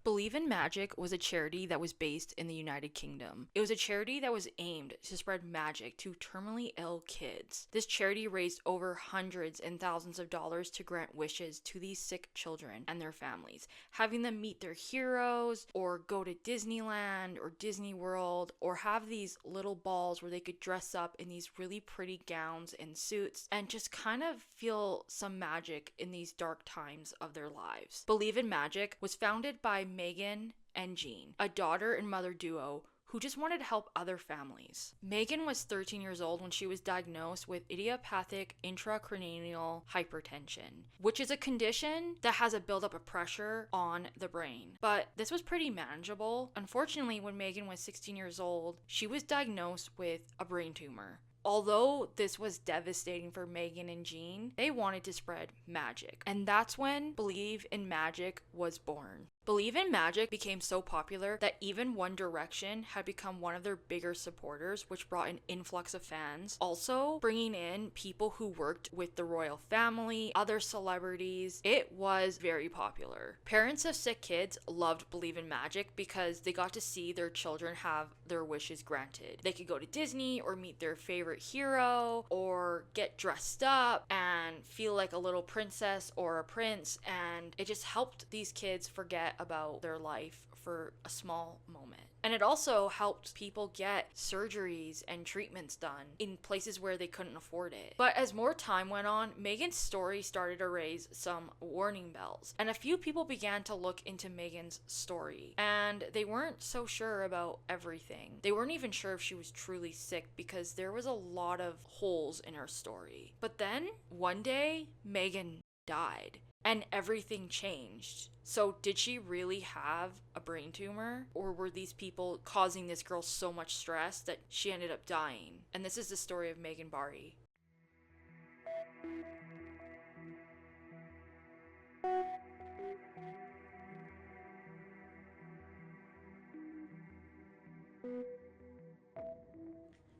Believe in Magic was a charity that was based in the United Kingdom. It was a charity that was aimed to spread magic to terminally ill kids. This charity raised over hundreds and thousands of dollars to grant wishes to these sick children and their families, having them meet their heroes or go to Disneyland or Disney World or have these little balls where they could dress up in these really pretty gowns and suits and just kind of feel some magic in these dark times of their lives. Believe in Magic was founded by Megan and Jean, a daughter and mother duo who just wanted to help other families. Megan was 13 years old when she was diagnosed with idiopathic intracranial hypertension, which is a condition that has a buildup of pressure on the brain. But this was pretty manageable. Unfortunately, when Megan was 16 years old, she was diagnosed with a brain tumor. Although this was devastating for Megan and Jean, they wanted to spread magic. And that's when Believe in Magic was born. Believe in Magic became so popular that even One Direction had become one of their bigger supporters, which brought an influx of fans. Also, bringing in people who worked with the royal family, other celebrities, it was very popular. Parents of sick kids loved Believe in Magic because they got to see their children have their wishes granted. They could go to Disney or meet their favorite hero or get dressed up and feel like a little princess or a prince, and it just helped these kids forget about their life for a small moment. And it also helped people get surgeries and treatments done in places where they couldn't afford it. But as more time went on, Megan's story started to raise some warning bells. And a few people began to look into Megan's story. And they weren't so sure about everything. They weren't even sure if she was truly sick because there was a lot of holes in her story. But then, one day, Megan died. And everything changed. So did she really have a brain tumor? Or were these people causing this girl so much stress that she ended up dying? And this is the story of Megan Bhari.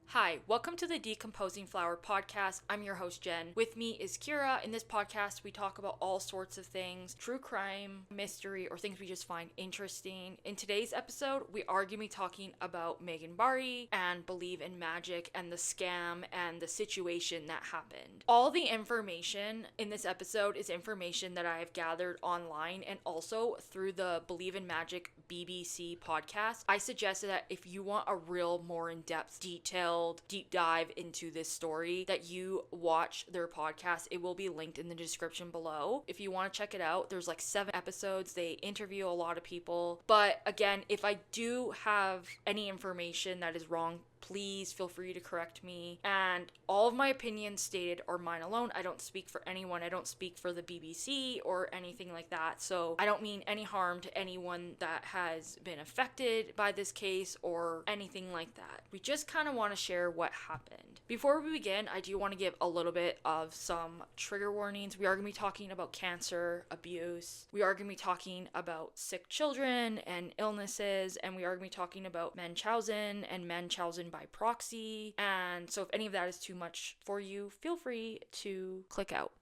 Hi, welcome to the Decomposing Flower podcast. I'm your host, Jen. With me is Kira. In this podcast, we talk about all sorts of things, true crime, mystery, or things we just find interesting. In today's episode, we are going to be talking about Megan Bhari and Believe in Magic and the scam and the situation that happened. All the information in this episode is information that I have gathered online and also through the Believe in Magic BBC podcast. I suggested that if you want a real more in-depth, detailed, deep dive into this story, that you watch their podcast. It will be linked in the description below. If you want to check it out, there's like 7 episodes. They interview a lot of people. But again, if I do have any information that is wrong, please feel free to correct me. And all of my opinions stated are mine alone. I don't speak for anyone. I don't speak for the BBC or anything like that. So I don't mean any harm to anyone that has been affected by this case or anything like that. We just kind of want to share what happened. Before we begin, I do want to give a little bit of some trigger warnings. We are going to be talking about cancer, abuse. We are going to be talking about sick children and illnesses. And we are going to be talking about Munchausen and Munchausen by proxy. And so if any of that is too much for you, feel free to click out.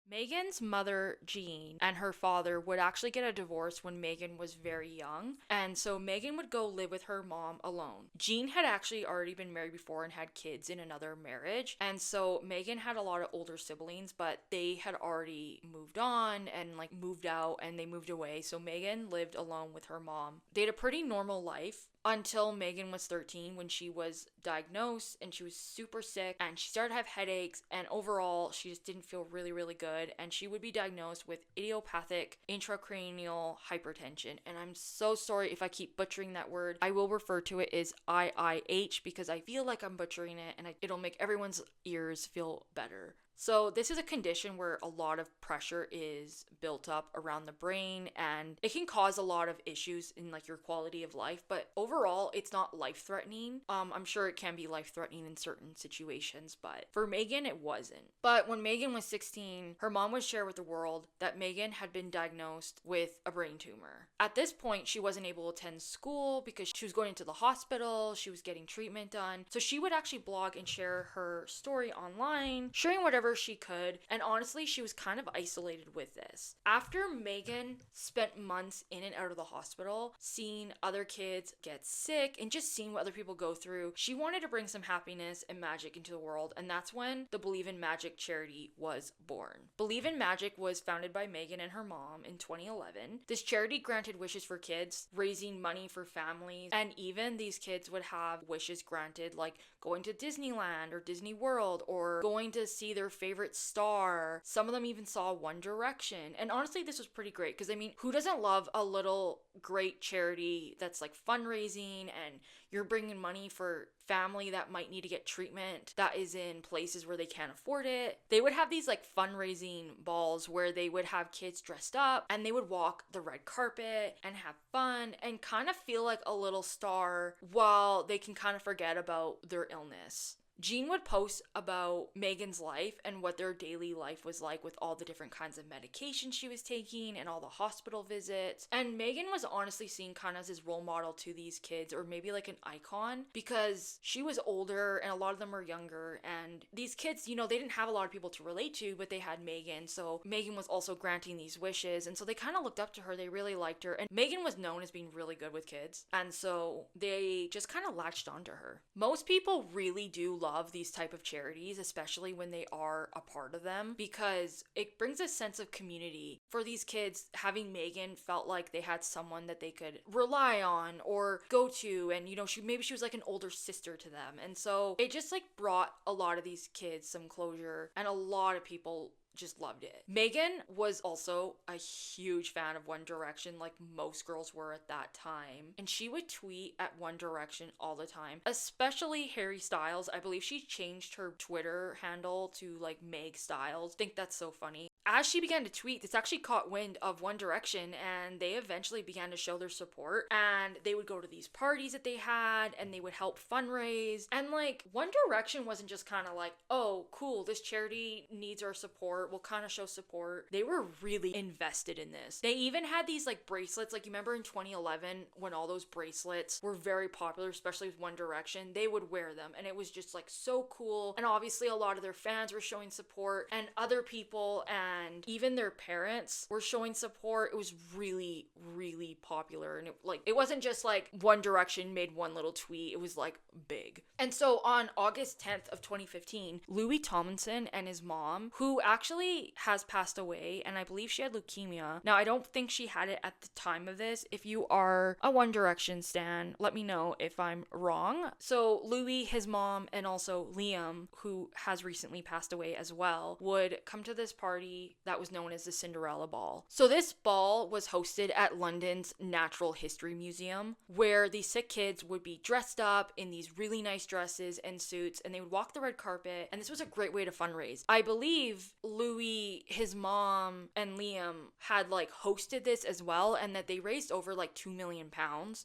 Megan's mother, Jean, and her father would actually get a divorce when Megan was very young, and so Megan would go live with her mom alone. Jean had actually already been married before and had kids in another marriage, and so Megan had a lot of older siblings, but they had already moved on and like moved out and they moved away, so Megan lived alone with her mom. They had a pretty normal life until Megan was 13 when she was diagnosed and she was super sick and she started to have headaches, and overall she just didn't feel really good, and she would be diagnosed with idiopathic intracranial hypertension. And I'm so sorry if I keep butchering that word. I will refer to it as IIH because I feel like I'm butchering it and it'll make everyone's ears feel better. So this is a condition where a lot of pressure is built up around the brain, and it can cause a lot of issues in like your quality of life, but overall it's not life-threatening. I'm sure it can be life-threatening in certain situations, but for Megan it wasn't. But when Megan was 16, her mom would share with the world that Megan had been diagnosed with a brain tumor. At this point, she wasn't able to attend school because she was going into the hospital, she was getting treatment done. So she would actually blog and share her story online, sharing whatever whenever she could. And honestly, she was kind of isolated with this. After Megan spent months in and out of the hospital, seeing other kids get sick and just seeing what other people go through, she wanted to bring some happiness and magic into the world. And that's when the Believe in Magic charity was born. Believe in Magic was founded by Megan and her mom in 2011. This charity granted wishes for kids, raising money for families, and even these kids would have wishes granted, like going to Disneyland or Disney World or going to see their favorite star. Some of them even saw One Direction. And honestly, this was pretty great because, I mean, who doesn't love a little great charity that's like fundraising and you're bringing money for family that might need to get treatment that is in places where they can't afford it? They would have these like fundraising balls where they would have kids dressed up and they would walk the red carpet and have fun and kind of feel like a little star while they can kind of forget about their illness. Jean would post about Megan's life and what their daily life was like with all the different kinds of medication she was taking and all the hospital visits. And Megan was honestly seen kind of as his role model to these kids, or maybe like an icon, because she was older and a lot of them were younger. And these kids, you know, they didn't have a lot of people to relate to, but they had Megan. So Megan was also granting these wishes. And so they kind of looked up to her. They really liked her. And Megan was known as being really good with kids. And so they just kind of latched onto her. Most people really do love these type of charities, especially when they are a part of them, because it brings a sense of community. For these kids, having Megan felt like they had someone that they could rely on or go to, and you know, she was like an older sister to them. And so it just like brought a lot of these kids some closure, and a lot of people just loved it. Megan was also a huge fan of One Direction, like most girls were at that time. And she would tweet at One Direction all the time, especially Harry Styles. I believe she changed her Twitter handle to like Meg Styles. I think that's so funny. As she began to tweet, this actually caught wind of One Direction, and they eventually began to show their support, and they would go to these parties that they had, and they would help fundraise. And like, One Direction wasn't just kind of like, oh cool, this charity needs our support, we'll kind of show support. They were really invested in this. They even had these like bracelets, like you remember in 2011 when all those bracelets were very popular, especially with One Direction, they would wear them, and it was just like so cool. And obviously a lot of their fans were showing support, and other people and even their parents were showing support. It was really, really popular. And it wasn't just like One Direction made one little tweet, it was like big. And so on August 10th of 2015, Louis Tomlinson and his mom, who actually has passed away, and I believe she had leukemia. Now, I don't think she had it at the time of this. If you are a One Direction stan, let me know if I'm wrong. So Louis, his mom, and also Liam, who has recently passed away as well, would come to this party that was known as the Cinderella Ball. So this ball was hosted at London's Natural History Museum, where these sick kids would be dressed up in these really nice dresses and suits, and they would walk the red carpet, and this was a great way to fundraise. I believe Louis, his mom, and Liam had like hosted this as well, and that they raised over like £2 million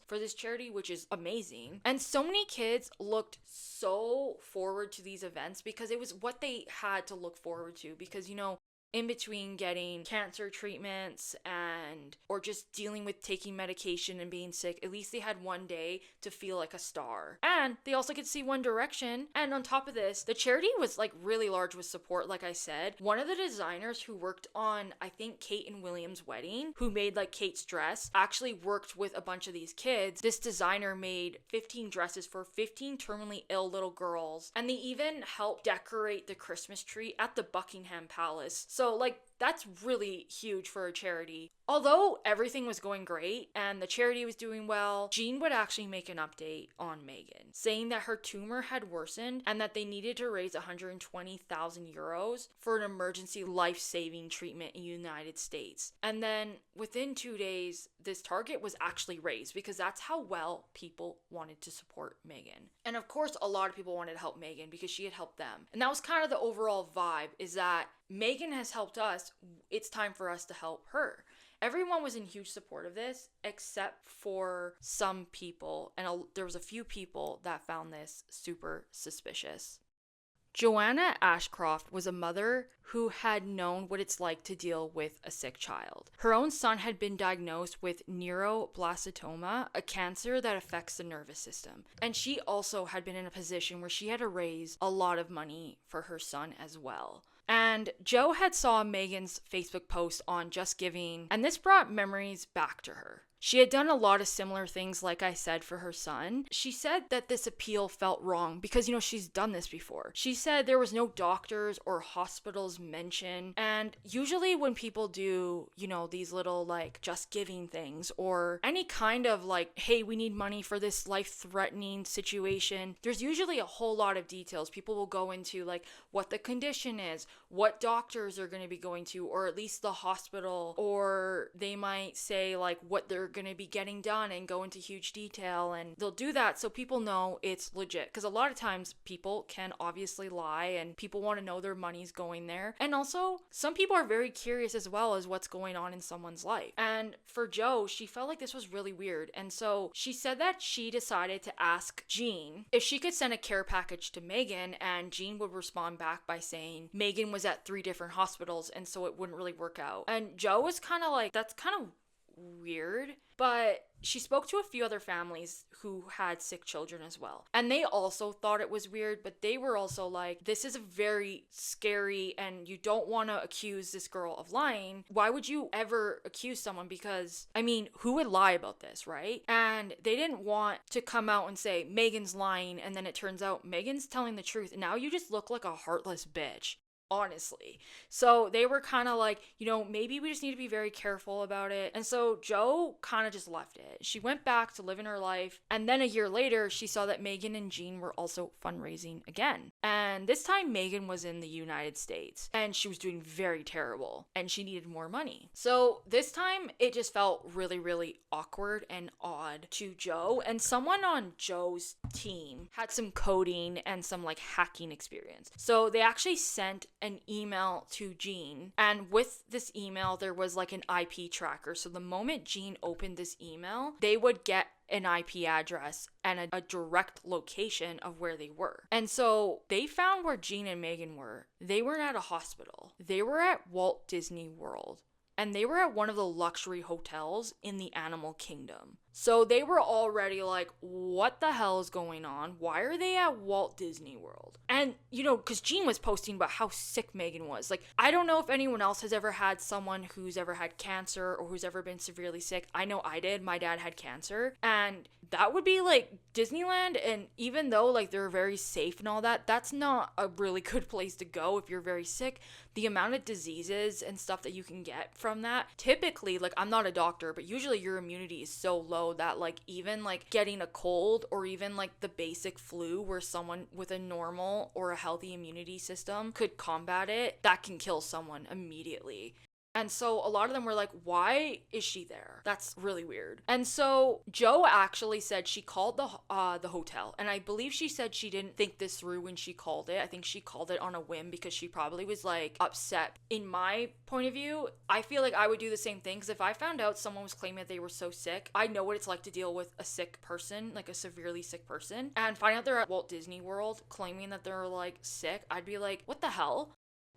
for this charity, which is amazing. And so many kids looked so forward to these events because it was what they had to look forward to, because, you know, in between getting cancer treatments or just dealing with taking medication and being sick, at least they had one day to feel like a star. And they also could see One Direction. And on top of this, the charity was like really large with support, like I said. One of the designers who worked on, I think, Kate and William's wedding, who made like Kate's dress, actually worked with a bunch of these kids. This designer made 15 dresses for 15 terminally ill little girls. And they even helped decorate the Christmas tree at the Buckingham Palace. So like, that's really huge for a charity. Although everything was going great and the charity was doing well, Jean would actually make an update on Megan, saying that her tumor had worsened and that they needed to raise 120,000 euros for an emergency life-saving treatment in the United States. And then within 2 days, this target was actually raised because that's how well people wanted to support Megan. And of course, a lot of people wanted to help Megan because she had helped them. And that was kind of the overall vibe, is that Megan has helped us, it's time for us to help her. Everyone was in huge support of this, except for some people, and there was a few people that found this super suspicious. Joanna Ashcroft was a mother who had known what it's like to deal with a sick child. Her own son had been diagnosed with neuroblastoma, a cancer that affects the nervous system. And she also had been in a position where she had to raise a lot of money for her son as well. And Joe had saw Megan's Facebook post on Just Giving, and this brought memories back to her. She had done a lot of similar things, like I said, for her son. She said that this appeal felt wrong because, she's done this before. She said there was no doctors or hospitals mentioned. And usually when people do, these little Just Giving things or any kind of hey, we need money for this life-threatening situation, there's usually a whole lot of details. People will go into what the condition is, what doctors are going to be going to, or at least the hospital, or they might say what they're going to be getting done and go into huge detail, and they'll do that so people know it's legit, because a lot of times people can obviously lie and people want to know their money's going there. And also some people are very curious as well as what's going on in someone's life. And for Joe, she felt like this was really weird, and so she said that she decided to ask Jean if she could send a care package to Megan, and Jean would respond back by saying Megan was at 3 different hospitals and so it wouldn't really work out. And Joe was kind of that's kind of weird, but she spoke to a few other families who had sick children as well, and they also thought it was weird, but they were also this is very scary and you don't want to accuse this girl of lying. Why would you ever accuse someone? Because who would lie about this, right? And they didn't want to come out and say Megan's lying and then it turns out Megan's telling the truth, and now you just look like a heartless bitch, honestly. So they were kind of maybe we just need to be very careful about it. And so Joe kind of just left it. She went back to living her life. And then a year later, she saw that Megan and Jean were also fundraising again. And this time Megan was in the United States and she was doing very terrible and she needed more money. So this time it just felt really, really awkward and odd to Joe. And someone on Joe's team had some coding and some hacking experience. So they actually sent an email to Jean, and with this email there was an IP tracker. So the moment Jean opened this email, they would get an IP address and a direct location of where they were. And so they found where Jean and Megan were. They weren't at a hospital. They were at Walt Disney World. And they were at one of the luxury hotels in the animal kingdom. So they were already what the hell is going on? Why are they at Walt Disney World? And, because Jean was posting about how sick Megan was. I don't know if anyone else has ever had someone who's ever had cancer or who's ever been severely sick. I know I did. My dad had cancer. And that would be Disneyland. And even though they're very safe and all that, that's not a really good place to go if you're very sick. The amount of diseases and stuff that you can get from that, typically, I'm not a doctor, but usually your immunity is so low that even getting a cold or even the basic flu where someone with a normal or a healthy immunity system could combat it, that can kill someone immediately. And so a lot of them were why is she there? That's really weird. And so Joe actually said she called the hotel, and I believe she said she didn't think this through when she called it. I think she called it on a whim because she probably was upset. In my point of view, I feel I would do the same thing, because if I found out someone was claiming that they were so sick, I know what it's like to deal with a sick person, a severely sick person, and find out they're at Walt Disney World claiming that they're sick. I'd be what the hell?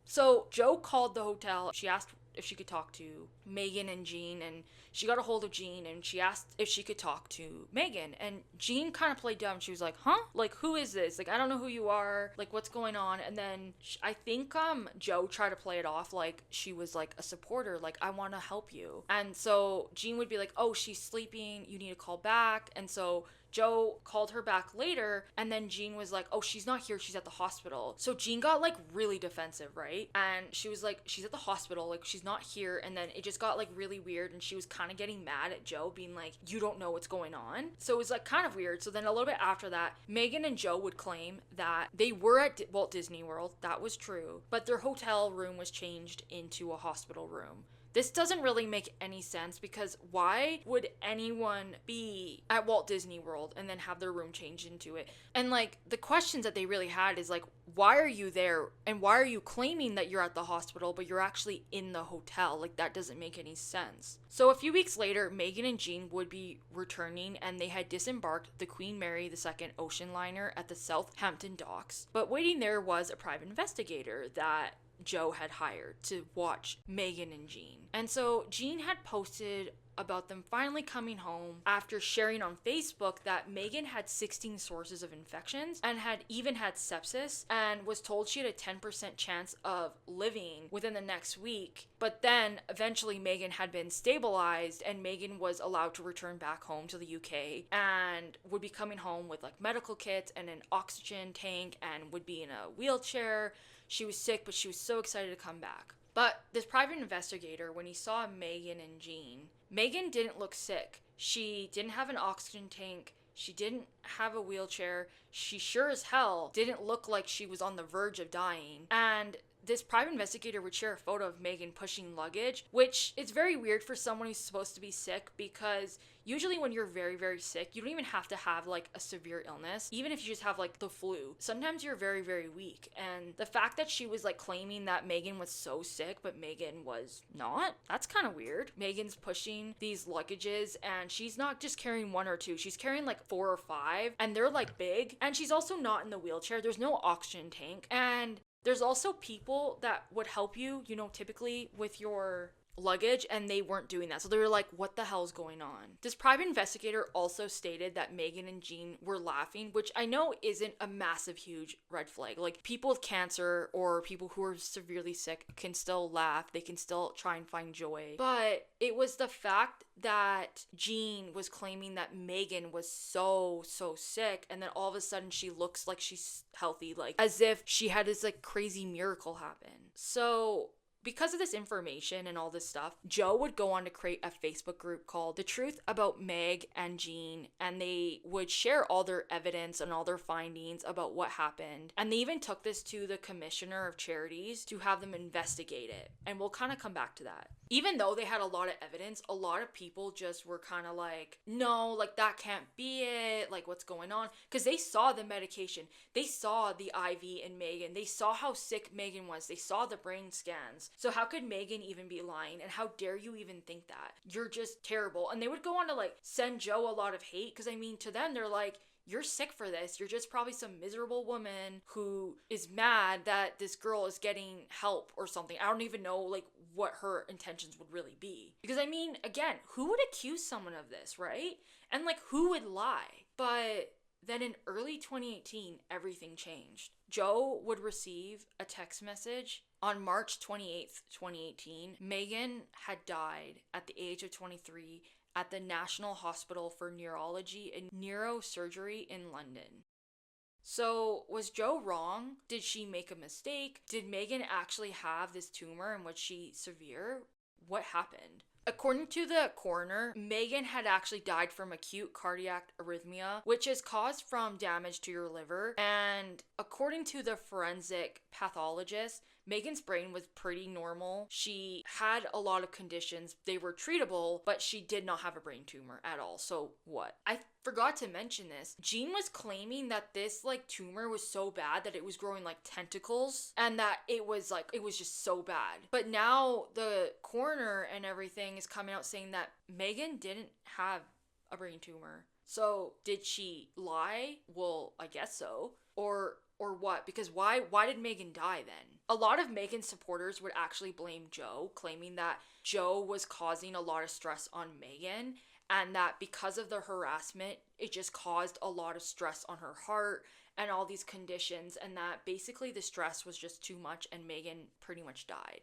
So Joe called the hotel. She asked if she could talk to Megan and Jean, and she got a hold of Jean and she asked if she could talk to Megan, and Jean kind of played dumb. She was huh? Who is this? I don't know who you are. What's going on? And then I think Joe tried to play it off she was a supporter, I want to help you. And so Jean would be oh, she's sleeping, you need to call back. And so Joe called her back later, and then Jean was oh, she's not here, she's at the hospital. So Jean got really defensive, right? And she was she's at the hospital, she's not here. And then it just got really weird, and she was kind of getting mad at Joe, being you don't know what's going on. So it was kind of weird. So then a little bit after that, Megan and Joe would claim that they were at Walt Disney World. That was true, but their hotel room was changed into a hospital room. This doesn't really make any sense, because why would anyone be at Walt Disney World and then have their room changed into it? And the questions that they really had is why are you there? And why are you claiming that you're at the hospital, but you're actually in the hotel? That doesn't make any sense. So a few weeks later, Megan and Jean would be returning, and they had disembarked the Queen Mary II ocean liner at the Southampton docks. But waiting there was a private investigator that Joe had hired to watch Megan and Jean. And so Jean had posted about them finally coming home after sharing on Facebook that Megan had 16 sources of infections and had even had sepsis and was told she had a 10% chance of living within the next week. But then eventually Megan had been stabilized and Megan was allowed to return back home to the UK and would be coming home with like medical kits and an oxygen tank and would be in a wheelchair. She was sick, but she was so excited to come back. But this private investigator, when he saw Megan and Jean, Megan didn't look sick. She didn't have an oxygen tank. She didn't have a wheelchair. She sure as hell didn't look like she was on the verge of dying. And this private investigator would share a photo of Megan pushing luggage, which is very weird for someone who's supposed to be sick because usually when you're very, very sick, you don't even have to have like a severe illness. Even if you just have like the flu, sometimes you're very, very weak. And the fact that she was like claiming that Megan was so sick, but Megan was not, that's kind of weird. Megan's pushing these luggages and she's not just carrying one or two, she's carrying like 4 or 5 and they're like big. And she's also not in the wheelchair. There's no oxygen tank. And there's also people that would help you, you know, typically with your luggage, and they weren't doing that. So they were like, what the hell's going on? This private investigator also stated that Megan and Jean were laughing, which I know isn't a massive, huge red flag. Like, people with cancer or people who are severely sick can still laugh. They can still try and find joy. But it was the fact that Jean was claiming that Megan was so sick, and then all of a sudden she looks like she's healthy, like as if she had this like crazy miracle happen. So because of this information and all this stuff, Joe would go on to create a Facebook group called The Truth About Meg and Jean, and they would share all their evidence and all their findings about what happened. And they even took this to the Commissioner of Charities to have them investigate it. And we'll kind of come back to that. Even though they had a lot of evidence, a lot of people just were kind of like, no, like that can't be it, like what's going on? Because they saw the medication, they saw the IV in Megan, they saw how sick Megan was, they saw the brain scans. So how could Megan even be lying? And how dare you even think that? You're just terrible. And they would go on to like send Joe a lot of hate, because I mean, to them, they're like, you're sick for this. You're just probably some miserable woman who is mad that this girl is getting help or something. I don't even know like what her intentions would really be. Because I mean, again, who would accuse someone of this, right? And like, who would lie? But then in early 2018, everything changed. Joe would receive a text message on March 28th, 2018. Megan had died at the age of 23 at the National Hospital for Neurology and Neurosurgery in London. So, was Joe wrong? Did she make a mistake? Did Megan actually have this tumor and was she severe? What happened? According to the coroner, Megan had actually died from acute cardiac arrhythmia, which is caused from damage to your liver. And according to the forensic pathologist, Megan's brain was pretty normal. She had a lot of conditions. They were treatable, but she did not have a brain tumor at all. So what? I forgot to mention this. Jean was claiming that this like tumor was so bad that it was growing like tentacles and that it was just so bad. But now the coroner and everything is coming out saying that Megan didn't have a brain tumor. So did she lie? Well, I guess so. Or what? Because why did Megan die then? A lot of Megan's supporters would actually blame Joe, claiming that Joe was causing a lot of stress on Megan and that because of the harassment, it just caused a lot of stress on her heart and all these conditions, and that basically the stress was just too much and Megan pretty much died.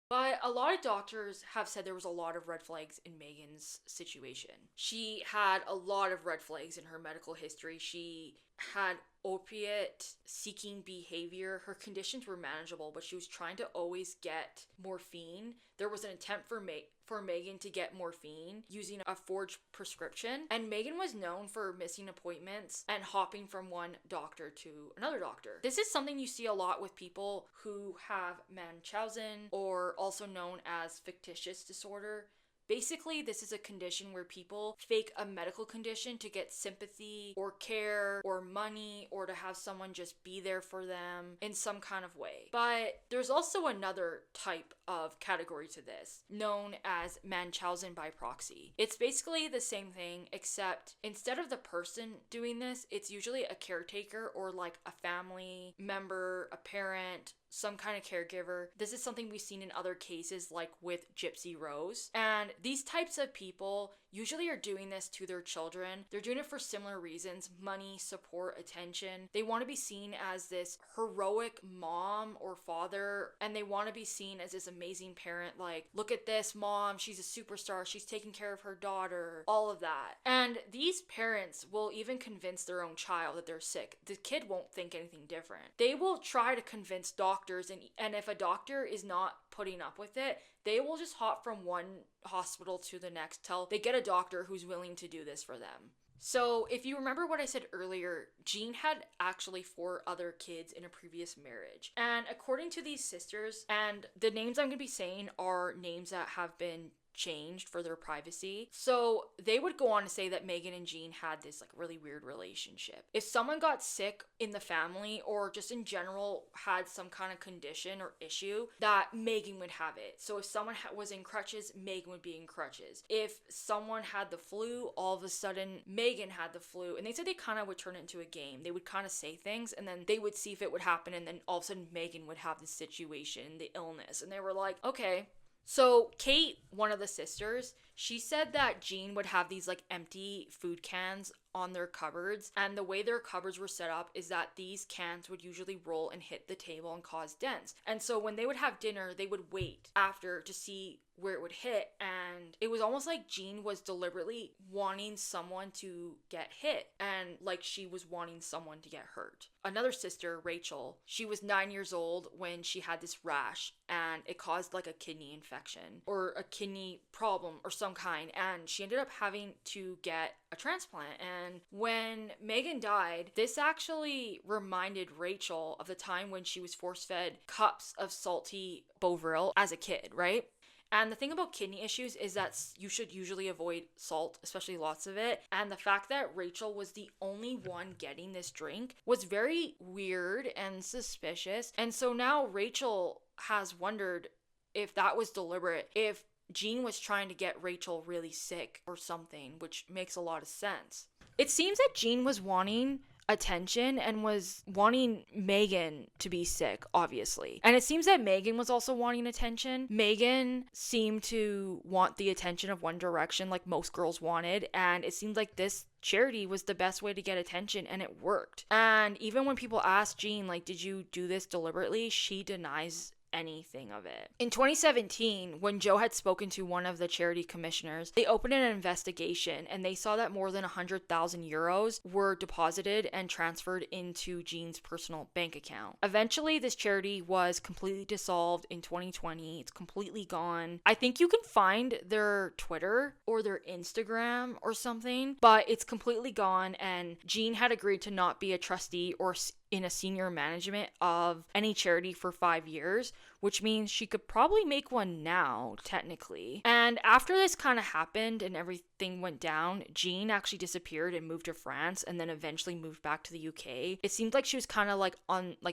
But a lot of doctors have said there was a lot of red flags in Megan's situation. She had a lot of red flags in her medical history. She had opiate-seeking behavior. Her conditions were manageable, but she was trying to always get morphine. There was an attempt for Megan to get morphine using a forged prescription, and Megan was known for missing appointments and hopping from one doctor to another doctor. This is something you see a lot with people who have Munchausen, or also known as fictitious disorder. Basically, this is a condition where people fake a medical condition to get sympathy or care or money or to have someone just be there for them in some kind of way. But there's also another type of category to this, known as Munchausen by proxy. It's basically the same thing, except instead of the person doing this, it's usually a caretaker or like a family member, a parent, some kind of caregiver. This is something we've seen in other cases, like with Gypsy Rose. And these types of people usually are doing this to their children. They're doing it for similar reasons: money, support, attention. They want to be seen as this heroic mom or father, and they want to be seen as this amazing parent. Like, look at this mom, she's a superstar, she's taking care of her daughter, all of that. And these parents will even convince their own child that they're sick. The kid won't think anything different. They will try to convince doctors, and if a doctor is not putting up with it, they will just hop from one hospital to the next till they get a doctor who's willing to do this for them. So if you remember what I said earlier, Jean had actually 4 other kids in a previous marriage. And according to these sisters, and the names I'm going to be saying are names that have been changed for their privacy. So they would go on to say that Megan and Jean had this like really weird relationship. If someone got sick in the family or just in general had some kind of condition or issue, that Megan would have it. So if someone was in crutches, Megan would be in crutches. If someone had the flu, all of a sudden Megan had the flu. And they said they kind of would turn it into a game. They would kind of say things and then they would see if it would happen, and then all of a sudden Megan would have the situation, the illness, and they were like, okay. So Kate, one of the sisters, she said that Jean would have these like empty food cans on their cupboards, and the way their cupboards were set up is that these cans would usually roll and hit the table and cause dents. And so when they would have dinner, they would wait after to see where it would hit, and it was almost like Jean was deliberately wanting someone to get hit, and like she was wanting someone to get hurt. Another sister, Rachel, she was 9 years old when she had this rash, and it caused like a kidney infection or a kidney problem or some kind, and she ended up having to get a transplant. And when Megan died, this actually reminded Rachel of the time when she was force-fed cups of salty Bovril as a kid, right? And the thing about kidney issues is that you should usually avoid salt, especially lots of it. And the fact that Rachel was the only one getting this drink was very weird and suspicious. And so now Rachel has wondered if that was deliberate, if Jean was trying to get Rachel really sick or something, which makes a lot of sense. It seems that Jean was wanting attention and was wanting Megan to be sick, obviously. And it seems that Megan was also wanting attention. Megan seemed to want the attention of One Direction like most girls wanted, and it seemed like this charity was the best way to get attention, and it worked. And even when people ask Jean, like, did you do this deliberately? She denies anything of it. In 2017, when Joe had spoken to one of the charity commissioners, they opened an investigation and they saw that more than 100,000 euros were deposited and transferred into Jean's personal bank account. Eventually, this charity was completely dissolved in 2020. It's completely gone. I think you can find their Twitter or their Instagram or something, but it's completely gone, and Jean had agreed to not be a trustee or in a senior management of any charity for 5 years, which means she could probably make one now, technically. And after this kind of happened and everything went down, Jean actually disappeared and moved to France, and then eventually moved back to the UK. It seemed like she was kind of like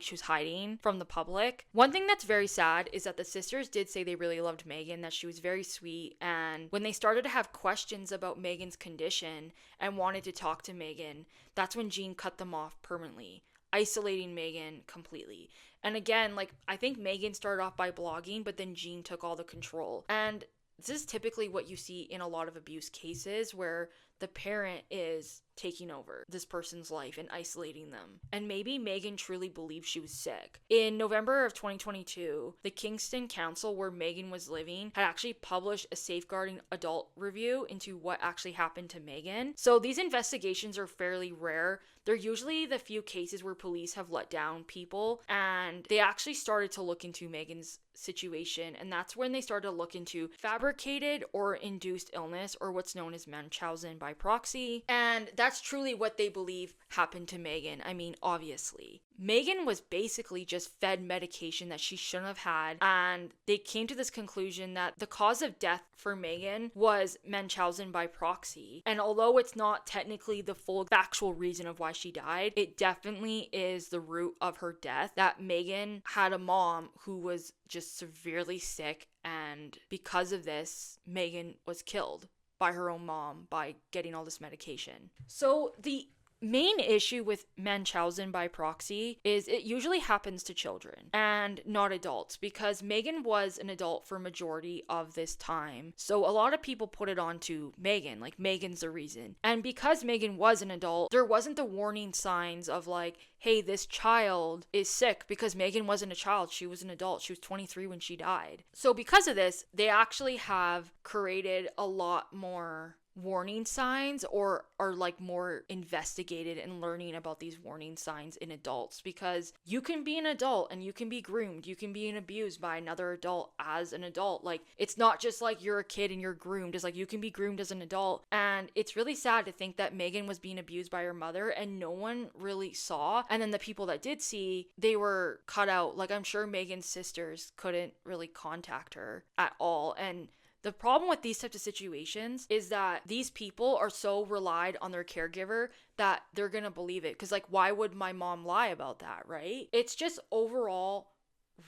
she was hiding from the public. One thing that's very sad is that the sisters did say they really loved Megan, that she was very sweet, and when they started to have questions about Megan's condition and wanted to talk to Megan, that's when Jean cut them off permanently, isolating Megan completely. And again, like, I think Megan started off by blogging, but then Jean took all the control. And this is typically what you see in a lot of abuse cases, where the parent is taking over this person's life and isolating them. And maybe Megan truly believed she was sick. In November of 2022, the Kingston Council, where Megan was living, had actually published a safeguarding adult review into what actually happened to Megan. So these investigations are fairly rare. They're usually the few cases where police have let down people, and they actually started to look into Megan's situation, and that's when they started to look into fabricated or induced illness, or what's known as Munchausen by proxy. And that's truly what they believe happened to Megan. I mean, obviously. Megan was basically just fed medication that she shouldn't have had, and they came to this conclusion that the cause of death for Megan was Munchausen by proxy. And although it's not technically the full factual reason of why she died, it definitely is the root of her death, that Megan had a mom who was just severely sick, and because of this, Megan was killed by her own mom by getting all this medication. So the main issue with Munchausen by proxy is it usually happens to children and not adults, because Megan was an adult for majority of this time. So a lot of people put it on to Megan, like Megan's the reason. And because Megan was an adult, there wasn't the warning signs of like, hey, this child is sick, because Megan wasn't a child. She was an adult. She was 23 when she died. So because of this, they actually have created a lot more warning signs, or are like more investigated and learning about these warning signs in adults, because you can be an adult and you can be groomed, you can be abused by another adult as an adult. Like, it's not just like you're a kid and you're groomed. It's like you can be groomed as an adult. And it's really sad to think that Megan was being abused by her mother and no one really saw. And then the people that did see, they were cut out. Like, I'm sure Megan's sisters couldn't really contact her at all. And the problem with these types of situations is that these people are so relied on their caregiver that they're gonna believe it. Because, like, why would my mom lie about that, right? It's just overall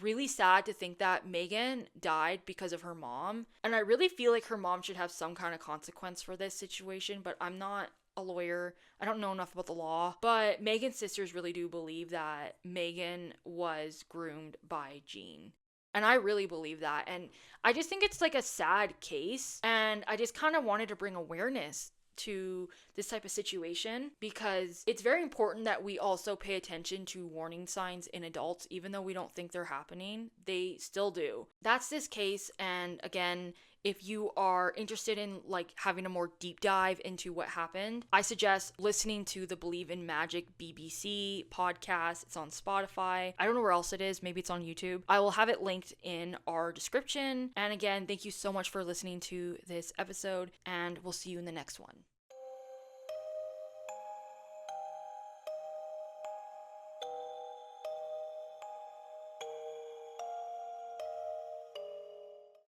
really sad to think that Megan died because of her mom. And I really feel like her mom should have some kind of consequence for this situation, but I'm not a lawyer. I don't know enough about the law. But Megan's sisters really do believe that Megan was groomed by Jean. And I really believe that. And I just think it's like a sad case. And I just kind of wanted to bring awareness to this type of situation, because it's very important that we also pay attention to warning signs in adults. Even though we don't think they're happening, they still do. That's this case. And again, if you are interested in like having a more deep dive into what happened, I suggest listening to the Believe in Magic BBC podcast. It's on Spotify. I don't know where else it is. Maybe it's on YouTube. I will have it linked in our description. And again, thank you so much for listening to this episode, and we'll see you in the next one.